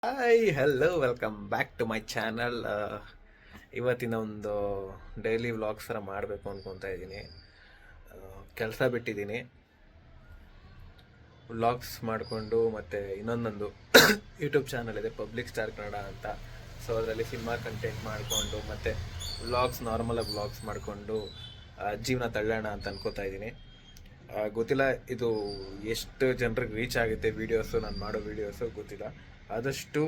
Hi hello welcome back to my channel. ಇವತ್ತಿನ ಒಂದು daily vlogs ಥರ ಮಾಡಬೇಕು ಅಂದ್ಕೊತಾ ಇದ್ದೀನಿ. ಕೆಲಸ ಬಿಟ್ಟಿದ್ದೀನಿ, ವ್ಲಾಗ್ಸ್ ಮಾಡಿಕೊಂಡು ಮತ್ತು ಇನ್ನೊಂದೊಂದು ಯೂಟ್ಯೂಬ್ ಚಾನಲ್ ಇದೆ, ಪಬ್ಲಿಕ್ ಸ್ಟಾರ್ ಕನ್ನಡ ಅಂತ. ಸೊ ಅದರಲ್ಲಿ ಸಿನಿಮಾ ಕಂಟೆಂಟ್ ಮಾಡಿಕೊಂಡು ಮತ್ತು ನಾರ್ಮಲಾಗಿ ವ್ಲಾಗ್ಸ್ ಮಾಡಿಕೊಂಡು ಜೀವನ ತಳ್ಳೋಣ ಅಂತ ಅನ್ಕೋತಾ ಇದ್ದೀನಿ. ಗೊತ್ತಿಲ್ಲ ಇದು ಎಷ್ಟು ಜನರಿಗೆ ರೀಚ್ ಆಗುತ್ತೆ ವೀಡಿಯೋಸು, ನಾನು ಮಾಡೋ ವೀಡಿಯೋಸು ಗೊತ್ತಿಲ್ಲ. ಆದಷ್ಟು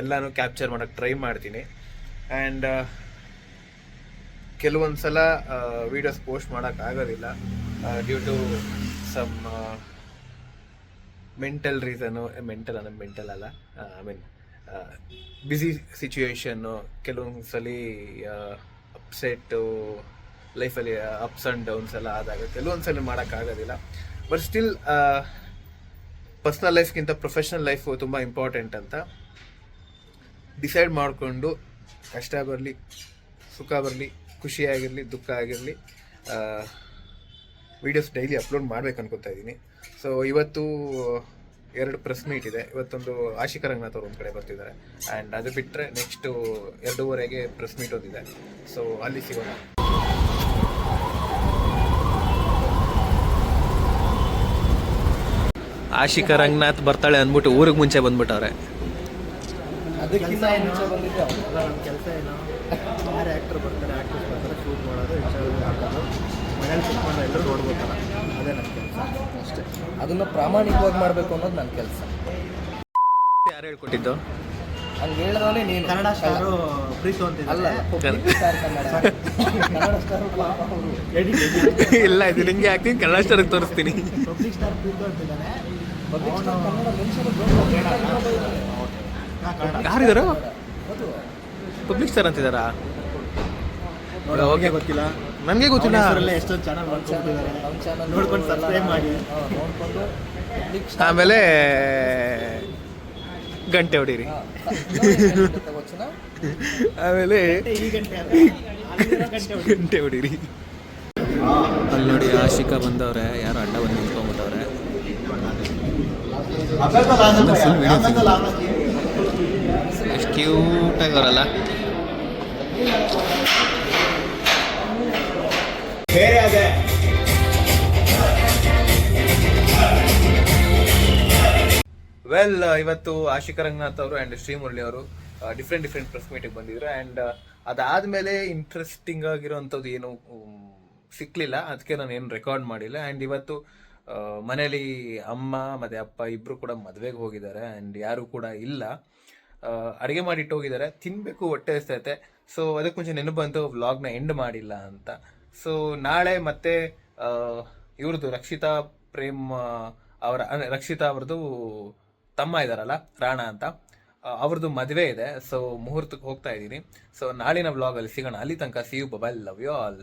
ಎಲ್ಲನೂ ಕ್ಯಾಪ್ಚರ್ ಮಾಡೋಕ್ಕೆ ಟ್ರೈ ಮಾಡ್ತೀನಿ. ಆ್ಯಂಡ್ ಕೆಲವೊಂದು ಸಲ ವೀಡಿಯೋಸ್ ಪೋಸ್ಟ್ ಮಾಡೋಕ್ಕಾಗೋದಿಲ್ಲ due to some mental reason. Mental ಅಲ್ಲ, ಐ ಮೀನ್ ಬ್ಯುಸಿ ಸಿಚುವೇಶನ್ನು. ಕೆಲವೊಂದು ಸಲ ಅಪ್ಸೆಟ್ಟು ಲೈಫಲ್ಲಿ ಅಪ್ಸ್ ಆ್ಯಂಡ್ ಡೌನ್ಸ್ ಎಲ್ಲ ಆದಾಗ ಕೆಲವೊಂದು ಸಲ ಮಾಡೋಕ್ಕಾಗೋದಿಲ್ಲ. ಬಟ್ ಸ್ಟಿಲ್ ಪರ್ಸ್ನಲ್ ಲೈಫ್ಗಿಂತ ಪ್ರೊಫೆಷ್ನಲ್ ಲೈಫು ತುಂಬ ಇಂಪಾರ್ಟೆಂಟ್ ಅಂತ ಡಿಸೈಡ್ ಮಾಡಿಕೊಂಡು, ಕಷ್ಟ ಬರಲಿ ಸುಖ ಬರಲಿ, ಖುಷಿಯಾಗಿರಲಿ ದುಃಖ ಆಗಿರಲಿ, ವೀಡಿಯೋಸ್ ಡೈಲಿ ಅಪ್ಲೋಡ್ ಮಾಡ್ಬೇಕು ಅನ್ಕೋತಾ ಇದ್ದೀನಿ. ಸೊ ಇವತ್ತು 2 ಪ್ರೆಸ್ ಮೀಟ್ ಇದೆ. ಇವತ್ತೊಂದು ಆಶಿಕಾ ರಂಗನಾಥ್ ಅವರು ಒಂದು ಕಡೆ ಬರ್ತಿದ್ದಾರೆ, ಆ್ಯಂಡ್ ಅದು ಬಿಟ್ಟರೆ ನೆಕ್ಸ್ಟು 2:30ಗೆ ಪ್ರೆಸ್ ಮೀಟ್ ಒಂದಿದೆ. ಸೊ ಅಲ್ಲಿ ಸಿಗೋಣ. ಆಶಿಕಾ ರಂಗನಾಥ್ ಬರ್ತಾಳೆ ಅಂದ್ಬಿಟ್ಟು ಊರಿಗೆ ಮುಂಚೆ ಬಂದ್ಬಿಟ್ಟವ್ರೆ. ಅದಕ್ಕಿಂತ ಮುಂಚೆ ಬಂದಿದ್ದೆ ನನ್ನ ಕೆಲಸ ಏನು, ಯಾರು ಆ್ಯಕ್ಟರ್ ಬರ್ತಾರೆ, ಆ್ಯಕ್ಟರ್ಸ್ ಬರ್ತಾರೆ, ಶೂಟ್ ಮಾಡೋದು, ಇನ್ಸ್ಟಾಗ್ರಾಮ್ ಹಾಕೋದು, ಮನೇಲಿ ಕುತ್ಕೊಂಡು ಎಲ್ಲರೂ ನೋಡ್ಬೇಕಲ್ಲ, ಅದೇ ನನ್ನ ಕೆಲಸ ಅಷ್ಟೇ. ಅದನ್ನು ಪ್ರಾಮಾಣಿಕವಾಗಿ ಮಾಡಬೇಕು ಅನ್ನೋದು ನನ್ನ ಕೆಲಸ. ಯಾರು ಹೇಳ್ಕೊಟ್ಟಿದ್ದು? ಹಂಗೆ ಹೇಳಿದ್ರೆ ನೀನು ಕನ್ನಡ ಸ್ಟಾರು ಪ್ರೀತು ಅಂತಿದ್ದ ಅಲ್ಲ, ಕನ್ನಡ ಸ್ಟಾರು ಇಲ್ಲ, ಇದು ನಿಂಗೆ ಹಾಕ್ತೀನಿ, ಕನ್ನಡ ಸ್ಟಾರ್ಗೆ ತೋರಿಸ್ತೀನಿ. ಪಬ್ಲಿಕ್ ಸ್ಟಾರ್ ಪ್ರೀತು ಅಂತಿದ್ದಾನೆ. ಯಾರಿದಾರ ಪಬ್ಲಿಕ್ ಸ್ಟಾರ್ ಅಂತಿದಾರಾ? ಗೊತ್ತಿಲ್ಲ, ನನಗೆ ಗೊತ್ತಿಲ್ಲ. ಎಷ್ಟೊಂದು ಚಾನಲ್ ನೋಡ್ಕೊಂಡು ಸಬ್ಸ್ಕ್ರೈಬ್ ಮಾಡಿ. ಆಮೇಲೆ ಗಂಟೆ ಹೊಡೀರಿ. ಆಮೇಲೆ ಗಂಟೆ ಹೊಡೀರಿ. ಅಲ್ಲಿ ನೋಡಿ ಆಶಿಕಾ ಬಂದವ್ರೆ, ಯಾರು ಅಡ್ಡ ಬಂದು ನಿಂತ್ಕೊಂಡ್ಬಿಟ್ಟವ್ರೆ. ಎಷ್ಟು ಕ್ಯೂಟಾಗಿ ಅವರಲ್ಲ. ವೆಲ್, ಇವತ್ತು ಆಶಿಕಾ ರಂಗನಾಥ್ ಅವರು ಆ್ಯಂಡ್ ಶ್ರೀಮುರಳಿ ಅವರು ಡಿಫ್ರೆಂಟ್ ಪ್ರೆಸ್ ಮೀಟಿಗೆ ಬಂದಿದ್ರು. ಆ್ಯಂಡ್ ಅದಾದಮೇಲೆ ಇಂಟ್ರೆಸ್ಟಿಂಗ್ ಆಗಿರೋವಂಥದ್ದು ಏನು ಸಿಕ್ಕಲಿಲ್ಲ, ಅದಕ್ಕೆ ನಾನು ಏನು ರೆಕಾರ್ಡ್ ಮಾಡಿಲ್ಲ. ಆ್ಯಂಡ್ ಇವತ್ತು ಮನೇಲಿ ಅಮ್ಮ ಮತ್ತು ಅಪ್ಪ ಇಬ್ಬರು ಕೂಡ ಮದುವೆಗೆ ಹೋಗಿದ್ದಾರೆ, ಆ್ಯಂಡ್ ಯಾರು ಕೂಡ ಇಲ್ಲ. ಅಡುಗೆ ಮಾಡಿಟ್ಟು ಹೋಗಿದ್ದಾರೆ, ತಿನ್ನಬೇಕು, ಹೊಟ್ಟೆ ಹಸ್ತೈತೆ. ಸೊ ಅದಕ್ಕೆ ಮುಂಚೆ ನೆನಪು ಬಂತು ವ್ಲಾಗ್ನ ಎಂಡ್ ಮಾಡಿಲ್ಲ ಅಂತ. ಸೊ ನಾಳೆ ಮತ್ತೆ ಇವ್ರದ್ದು ರಕ್ಷಿತಾ ಅವ್ರದ್ದು ತಮ್ಮ ಇದ್ದಾರಲ್ಲ, ರಾಣಾ ಅಂತ, ಅವ್ರದ್ದು ಮದುವೆ ಇದೆ. ಸೊ ಮುಹೂರ್ತಕ್ಕೆ ಹೋಗ್ತಾ ಇದ್ದೀನಿ. ಸೊ ನಾಳಿನ ವ್ಲಾಗಲ್ಲಿ ಸಿಗೋಣ. ಅಲ್ಲಿ ತನಕ see you, bye, love you all.